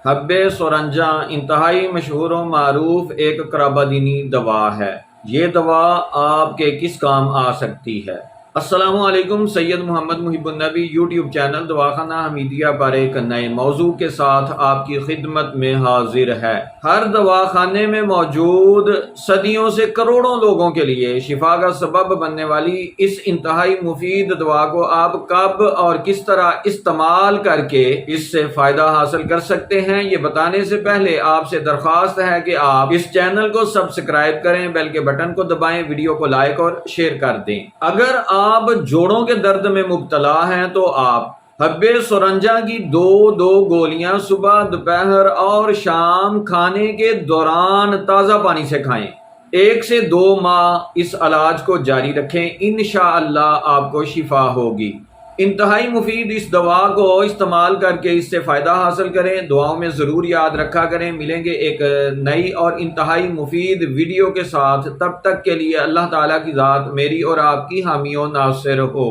حب سرنجاں انتہائی مشہور و معروف ایک قرابہ دینی دوا ہے۔ یہ دوا آپ کے کس کام آ سکتی ہے؟ السلام علیکم۔ سید محمد محب النبی یوٹیوب چینل دواخانہ حمیدیہ پر ایک نئے موضوع کے ساتھ آپ کی خدمت میں حاضر ہے۔ ہر دواخانے میں موجود صدیوں سے کروڑوں لوگوں کے لیے شفا کا سبب بننے والی اس انتہائی مفید دوا کو آپ کب اور کس طرح استعمال کر کے اس سے فائدہ حاصل کر سکتے ہیں، یہ بتانے سے پہلے آپ سے درخواست ہے کہ آپ اس چینل کو سبسکرائب کریں، بیل کے بٹن کو دبائیں، ویڈیو کو لائک اور شیئر کر دیں۔ اگر آپ جوڑوں کے درد میں مبتلا ہیں تو آپ حب سرنجا کی دو گولیاں صبح، دوپہر اور شام کھانے کے دوران تازہ پانی سے کھائیں۔ 1 سے 2 ماہ اس علاج کو جاری رکھیں، انشاءاللہ آپ کو شفا ہوگی۔ انتہائی مفید اس دوا کو استعمال کر کے اس سے فائدہ حاصل کریں، دعاؤں میں ضرور یاد رکھا کریں۔ ملیں گے ایک نئی اور انتہائی مفید ویڈیو کے ساتھ، تب تک کے لیے اللہ تعالیٰ کی ذات میری اور آپ کی حامی و ناصر ہو۔